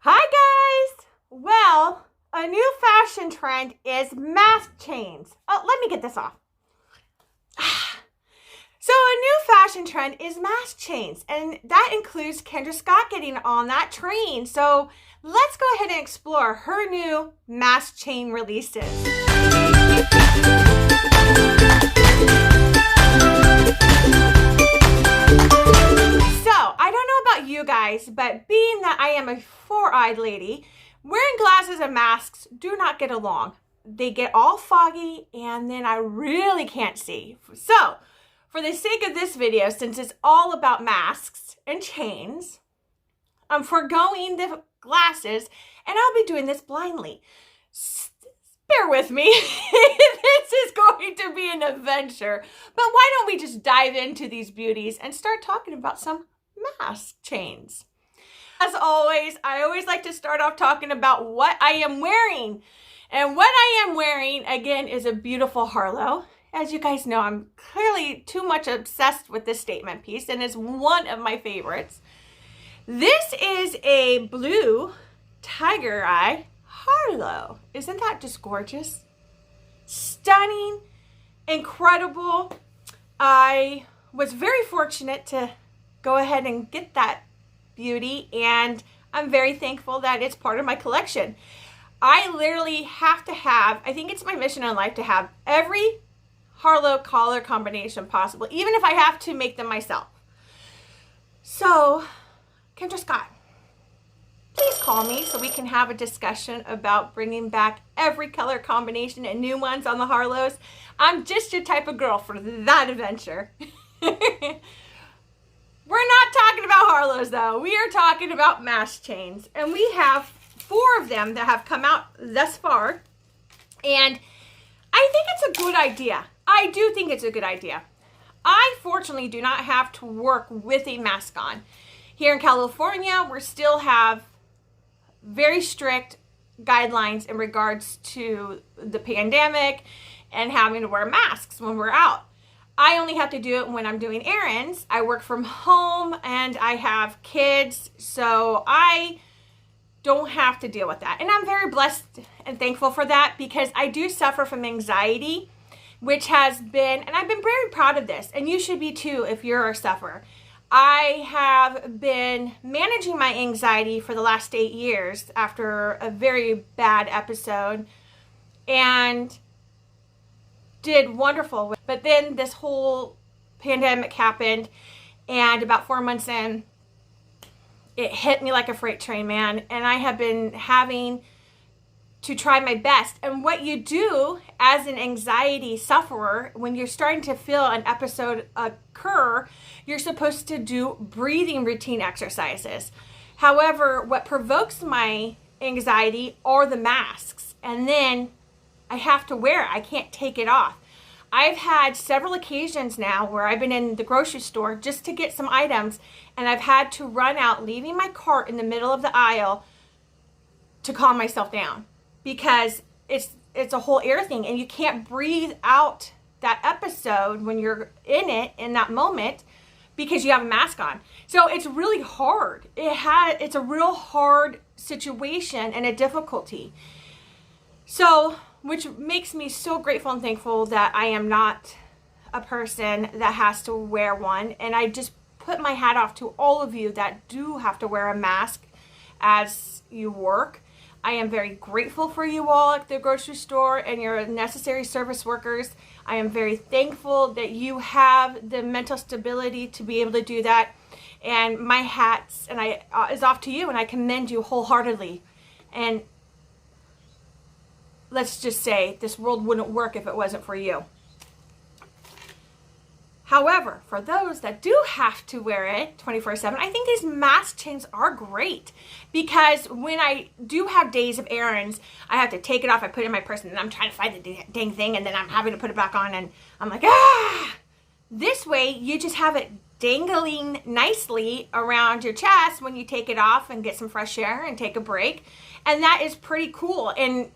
Hi guys! Well, a new fashion trend is mask chains. Oh, let me get this off. So a new fashion trend is mask chains, and that includes Kendra Scott getting on that train. So let's go ahead and explore her new mask chain releases. I don't know about you guys, but being that I am a four-eyed lady, wearing glasses and masks do not get along. They get all foggy and then I really can't see. So, for the sake of this video, since it's all about masks and chains, I'm foregoing the glasses and I'll be doing this blindly. Bear with me. This is going to be an adventure. But why don't we just dive into these beauties and start talking about some mask chains. As always, I always like to start off talking about what I am wearing. And what I am wearing, again, is a beautiful Harlow. As you guys know, I'm clearly too much obsessed with this statement piece, and it's one of my favorites. This is a blue tiger eye Harlow. Isn't that just gorgeous? Stunning, incredible. I was very fortunate to go ahead and get that beauty, and I'm very thankful that it's part of my collection. I literally have to have, I think it's my mission in life to have every Harlow color combination possible, even if I have to make them myself. So, Kendra Scott, please call me so we can have a discussion about bringing back every color combination and new ones on the Harlows. I'm just your type of girl for that adventure. We're not talking about Harlows though. We are talking about mask chains. And we have 4 of them that have come out thus far. And I think it's a good idea. I do think it's a good idea. I fortunately do not have to work with a mask on. Here in California, we still have very strict guidelines in regards to the pandemic and having to wear masks when we're out. I only have to do it when I'm doing errands. I work from home and I have kids, so I don't have to deal with that. And I'm very blessed and thankful for that, because I do suffer from anxiety, which has been, and I've been very proud of this, and you should be too if you're a sufferer. I have been managing my anxiety for the last 8 years after a very bad episode, and did wonderful. But then this whole pandemic happened, and about 4 months in, it hit me like a freight train, man. And I have been having to try my best. And what you do as an anxiety sufferer, when you're starting to feel an episode occur, you're supposed to do breathing routine exercises. However, what provokes my anxiety are the masks. And then I have to wear it. I can't take it off. I've had several occasions now where I've been in the grocery store just to get some items, and I've had to run out, leaving my cart in the middle of the aisle to calm myself down, because it's a whole air thing, and you can't breathe out that episode when you're in it in that moment because you have a mask on. So it's really hard. It's a real hard situation and a difficulty. So, which makes me so grateful and thankful that I am not a person that has to wear one. And I just put my hat off to all of you that do have to wear a mask as you work. I am very grateful for you all at the grocery store and your necessary service workers. I am very thankful that you have the mental stability to be able to do that. And my hats is off to you, and I commend you wholeheartedly. And let's just say this world wouldn't work if it wasn't for you. However, for those that do have to wear it 24/7, I think these mask chains are great, because when I do have days of errands, I have to take it off, I put it in my purse, and then I'm trying to find the dang thing, and then I'm having to put it back on, and I'm like, ah! This way, you just have it dangling nicely around your chest when you take it off and get some fresh air and take a break, and that is pretty cool. And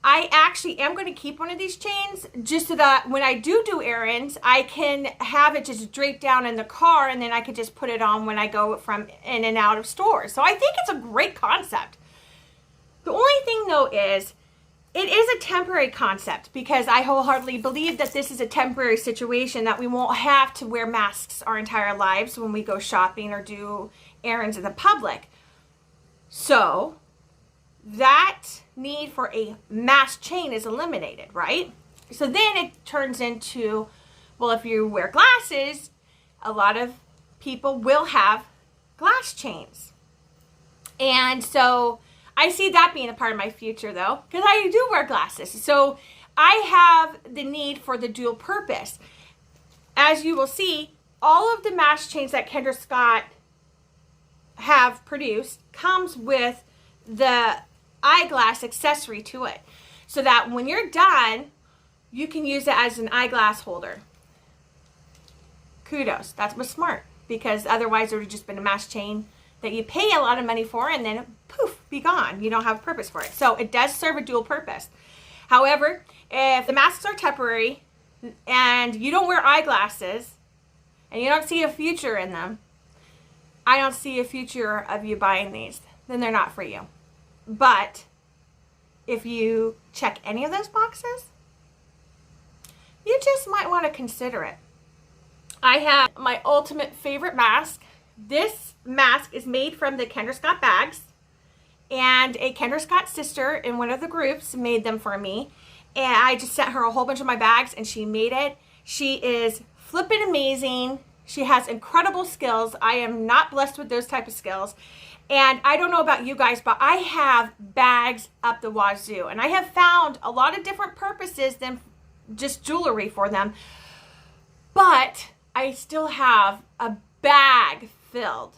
I actually am going to keep one of these chains just so that when I do errands, I can have it just draped down in the car, and then I could just put it on when I go from in and out of stores. So I think it's a great concept. The only thing though is, it is a temporary concept, because I wholeheartedly believe that this is a temporary situation, that we won't have to wear masks our entire lives when we go shopping or do errands in the public. So that need for a mask chain is eliminated, right? So then it turns into, well, if you wear glasses, a lot of people will have glass chains. And so I see that being a part of my future though, because I do wear glasses. So I have the need for the dual purpose. As you will see, all of the mask chains that Kendra Scott have produced comes with the eyeglass accessory to it, so that when you're done, you can use it as an eyeglass holder. Kudos. That was smart, because otherwise it would have just been a mask chain that you pay a lot of money for and then poof, be gone. You don't have a purpose for it. So it does serve a dual purpose. However, if the masks are temporary and you don't wear eyeglasses and you don't see a future in them, I don't see a future of you buying these. Then they're not for you. But if you check any of those boxes, you just might want to consider it. I have my ultimate favorite mask. This mask is made from the Kendra Scott bags, and a Kendra Scott sister in one of the groups made them for me, and I just sent her a whole bunch of my bags and she made it. She is flippin' amazing. She has incredible skills. I am not blessed with those type of skills. And I don't know about you guys, but I have bags up the wazoo. And I have found a lot of different purposes than just jewelry for them. But I still have a bag filled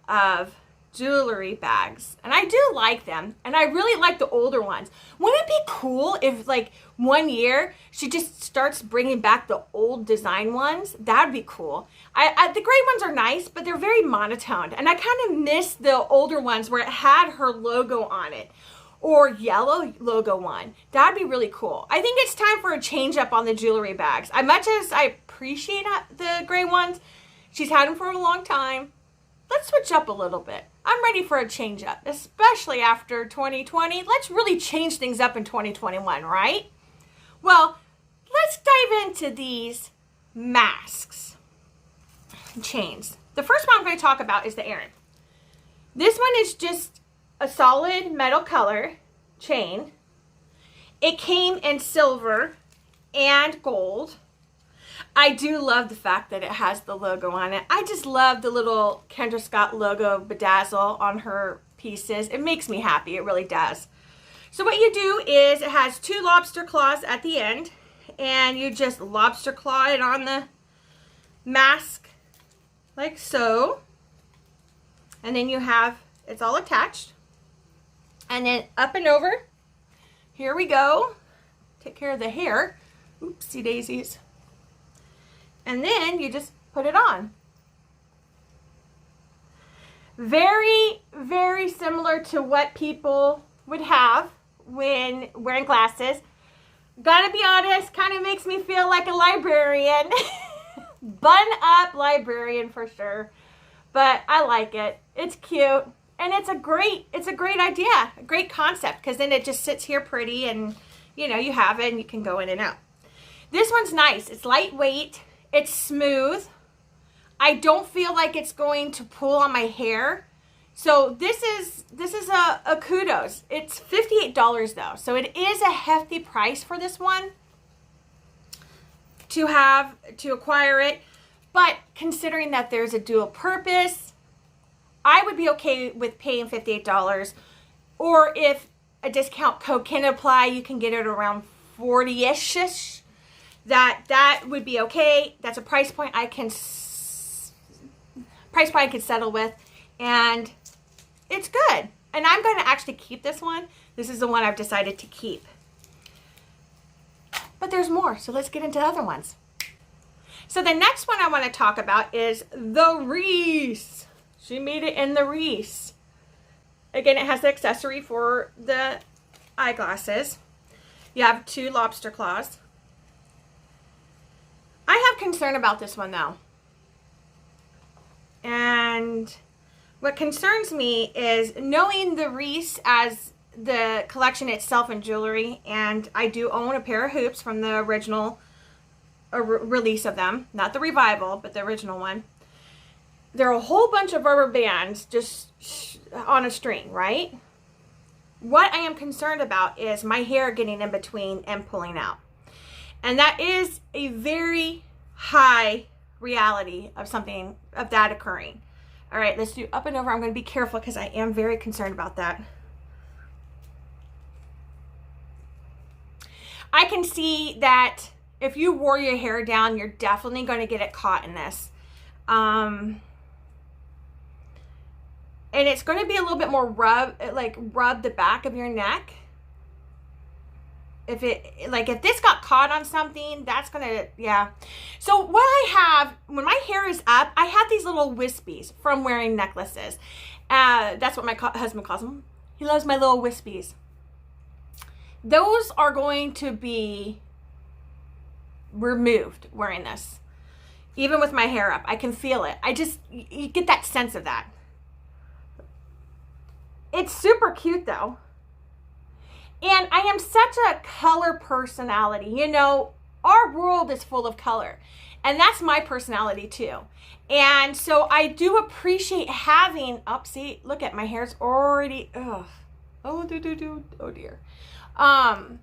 of jewelry bags. And I do like them. And I really like the older ones. Wouldn't it be cool if, like, one year she just starts bringing back the old design ones? That'd be cool. The gray ones are nice, but they're very monotoned. And I kind of miss the older ones where it had her logo on it. Or yellow logo one. That'd be really cool. I think it's time for a change up on the jewelry bags. As much as I appreciate the gray ones, she's had them for a long time. Let's switch up a little bit. I'm ready for a change up, especially after 2020. Let's really change things up in 2021, right? Well, let's dive into these masks chains. The first one I'm going to talk about is the Erin. This one is just a solid metal color chain. It came in silver and gold. I do love the fact that it has the logo on it. I just love the little Kendra Scott logo bedazzle on her pieces. It makes me happy. It really does. So what you do is, it has 2 lobster claws at the end, and you just lobster claw it on the mask like so. And then you have, it's all attached. And then up and over. Here we go. Take care of the hair. Oopsie daisies. And then you just put it on. Very, very similar to what people would have when wearing glasses. Gotta be honest, kind of makes me feel like a librarian. Bun up librarian for sure. But I like it. It's cute. And it's a great idea. A great concept, because then it just sits here pretty and, you know, you have it and you can go in and out. This one's nice. It's lightweight. It's smooth. I don't feel like it's going to pull on my hair. So this is a kudos. It's $58 though. So it is a hefty price for this one to acquire it. But considering that there's a dual purpose, I would be okay with paying $58. Or if a discount code can apply, you can get it around 40-ish. That would be okay. That's a price point I can settle with, and it's good. And I'm going to actually keep this one. This is the one I've decided to keep. But there's more, so let's get into other ones. So the next one I want to talk about is the wreath. She made it in the wreath. Again, it has the accessory for the eyeglasses. You have 2 lobster claws. I have concern about this one though. And what concerns me is knowing the wreath as the collection itself in jewelry, and I do own a pair of hoops from the original release of them, not the revival, but the original one. There are a whole bunch of rubber bands just on a string, right? What I am concerned about is my hair getting in between and pulling out. And that is a very high reality of something of that occurring. All right, let's do up and over. I'm going to be careful because I am very concerned about that. I can see that if you wore your hair down, you're definitely going to get it caught in this. And it's going to be a little bit more rub the back of your neck. If this got caught on something, that's going to, yeah. So what I have, when my hair is up, I have these little wispies from wearing necklaces. That's what my husband calls them. He loves my little wispies. Those are going to be removed wearing this. Even with my hair up, I can feel it. You get that sense of that. It's super cute though. And I am such a color personality. You know, our world is full of color. And that's my personality too. And so I do appreciate having, see, look at my hair's already, oh dear. I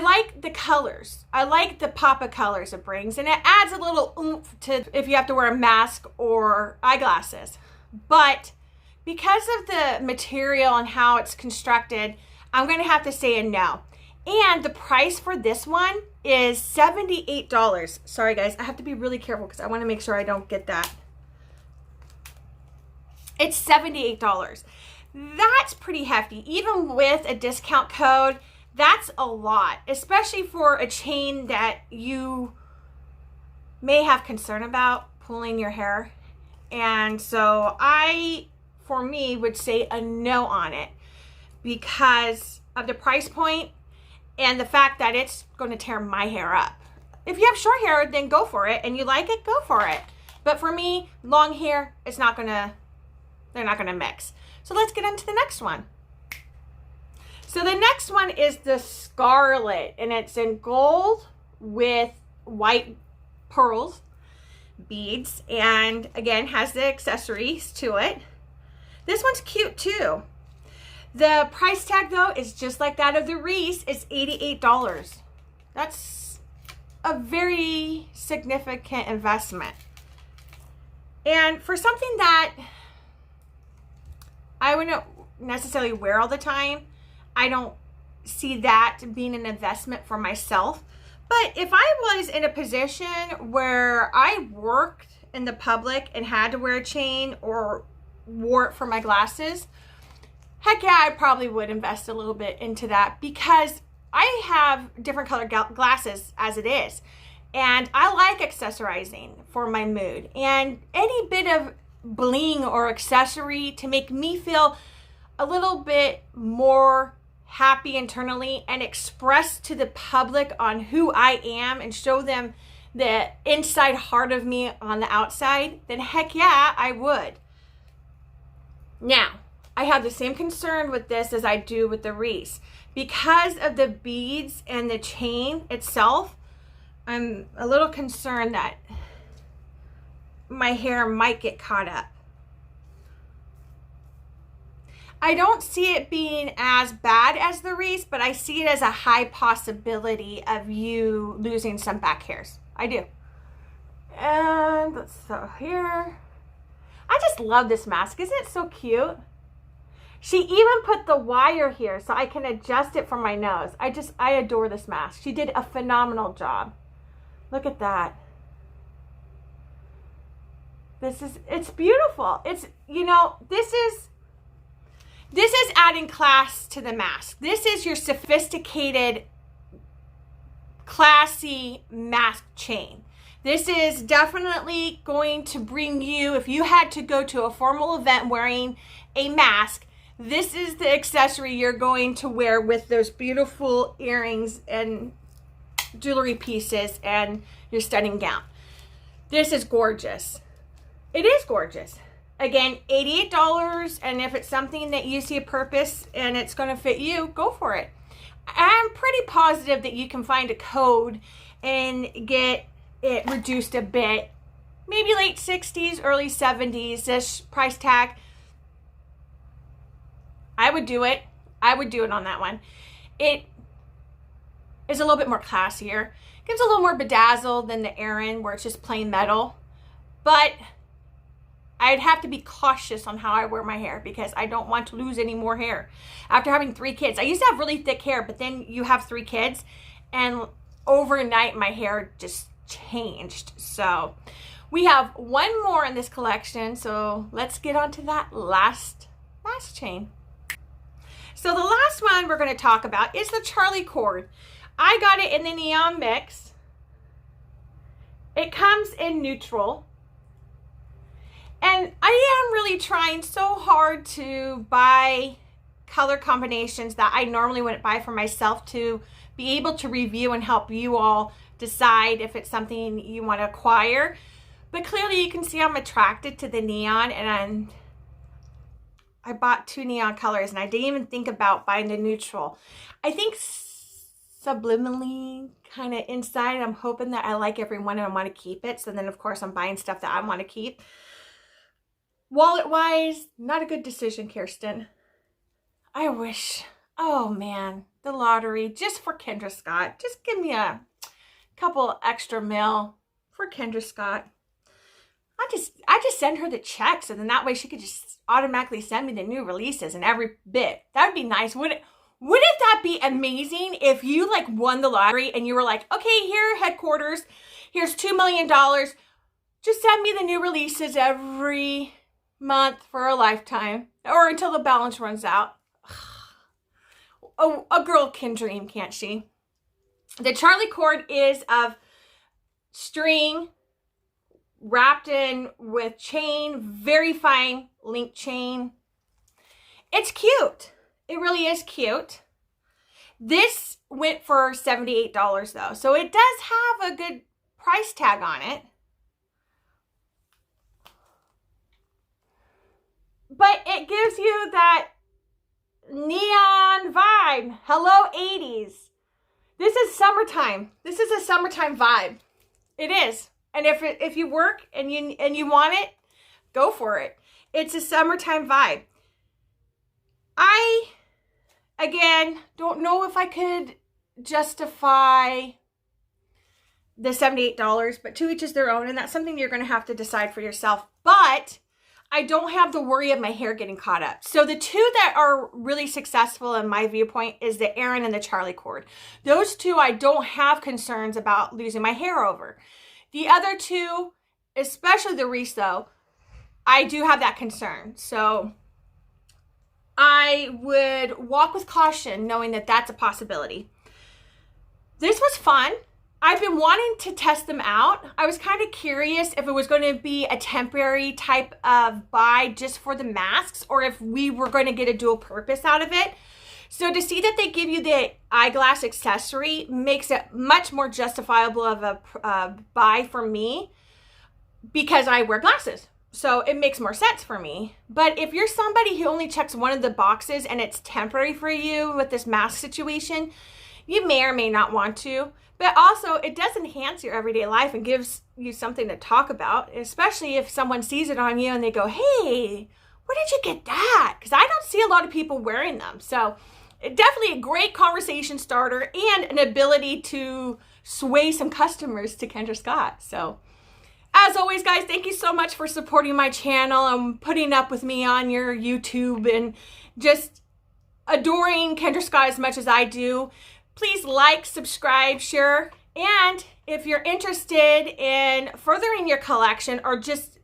like the colors. I like the pop of colors it brings. And it adds a little oomph to if you have to wear a mask or eyeglasses. But because of the material and how it's constructed, I'm going to have to say a no. And the price for this one is $78. Sorry guys, I have to be really careful because I want to make sure I don't get that. It's $78. That's pretty hefty. Even with a discount code, that's a lot, especially for a chain that you may have concern about pulling your hair. And so for me, would say a no on it because of the price point and the fact that it's going to tear my hair up. If you have short hair, then go for it, and you like it, go for it. But for me, long hair, they're not gonna mix. So let's get into the next one. So the next one is the Scarlet, and it's in gold with white pearls, beads, and again, has the accessories to it. This one's cute too. The price tag though is just like that of the Reese. It's $88. That's a very significant investment. And for something that I wouldn't necessarily wear all the time, I don't see that being an investment for myself. But if I was in a position where I worked in the public and had to wear a chain or wore it for my glasses, heck yeah, I probably would invest a little bit into that because I have different colored glasses as it is. And I like accessorizing for my mood. And any bit of bling or accessory to make me feel a little bit more happy internally and express to the public on who I am and show them the inside heart of me on the outside, then heck yeah, I would. Now, I have the same concern with this as I do with the Reese. Because of the beads and the chain itself, I'm a little concerned that my hair might get caught up. I don't see it being as bad as the Reese, but I see it as a high possibility of you losing some back hairs. I do. And let's so here. I just love this mask. Isn't it so cute? She even put the wire here so I can adjust it from my nose. I adore this mask. She did a phenomenal job. Look at that. It's beautiful. It's, you know, this is adding class to the mask. This is your sophisticated, classy mask chain. This is definitely going to bring you, if you had to go to a formal event wearing a mask, this is the accessory you're going to wear with those beautiful earrings and jewelry pieces and your stunning gown. This is gorgeous. It is gorgeous. Again, $88, and if it's something that you see a purpose and it's going to fit you, go for it. I'm pretty positive that you can find a code and get it reduced a bit. Maybe late 60s, early 70s-ish price tag. I would do it. I would do it on that one. It is a little bit more classier. Gives a little more bedazzle than the Erin, where it's just plain metal. But I'd have to be cautious on how I wear my hair because I don't want to lose any more hair. After having 3 kids, I used to have really thick hair, but then you have 3 kids, and overnight my hair just changed. So we have one more in this collection, so let's get on to that last chain. So the last one we're going to talk about is the Charlie cord. I got it in the neon mix. It comes in neutral. And I am really trying so hard to buy color combinations that I normally wouldn't buy for myself to be able to review and help you all decide if it's something you want to acquire. But clearly you can see I'm attracted to the neon, and I bought 2 neon colors, and I didn't even think about buying the neutral. I think subliminally, kind of inside, I'm hoping that I like every one and I want to keep it. So then of course I'm buying stuff that I want to keep. Wallet wise, not a good decision, Kirsten. I wish, oh man, the lottery just for Kendra Scott. Just give me a couple extra mil for Kendra Scott. I just send her the checks, and then that way she could just automatically send me the new releases and every bit. That would be nice. Wouldn't that be amazing if you like won the lottery and you were like, okay, here headquarters, here's $2 million. Just send me the new releases every month for a lifetime, or until the balance runs out. Oh, a girl can dream, can't she? The Charlie cord is of string wrapped in with chain, very fine link chain. It's cute. It really is cute. This went for $78 though, so it does have a good price tag on it. But it gives you that neon vibe. Hello, 80s. This is summertime. This is a summertime vibe. It is. And if you work and you want it, go for it. It's a summertime vibe. I, again, don't know if I could justify the $78, but to each is their own, and that's something you're going to have to decide for yourself. But I don't have the worry of my hair getting caught up. So the 2 that are really successful in my viewpoint is the Erin and the Charlie cord. Those 2 I don't have concerns about losing my hair over. The other 2, especially the wreath though, I do have that concern. So I would walk with caution knowing that that's a possibility. This was fun. I've been wanting to test them out. I was kind of curious if it was going to be a temporary type of buy just for the masks, or if we were going to get a dual purpose out of it. So to see that they give you the eyeglass accessory makes it much more justifiable of a buy for me, because I wear glasses. So it makes more sense for me. But if you're somebody who only checks one of the boxes and it's temporary for you with this mask situation, you may or may not want to. But also, it does enhance your everyday life and gives you something to talk about, especially if someone sees it on you and they go, hey, where did you get that? Because I don't see a lot of people wearing them. So definitely a great conversation starter and an ability to sway some customers to Kendra Scott. So as always, guys, thank you so much for supporting my channel and putting up with me on your YouTube and just adoring Kendra Scott as much as I do. Please like, subscribe, share, and if you're interested in furthering your collection or just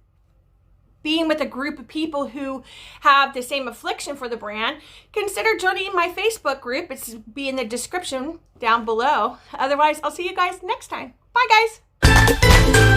being with a group of people who have the same affliction for the brand, consider joining my Facebook group. It's be in the description down below. Otherwise, I'll see you guys next time. Bye, guys.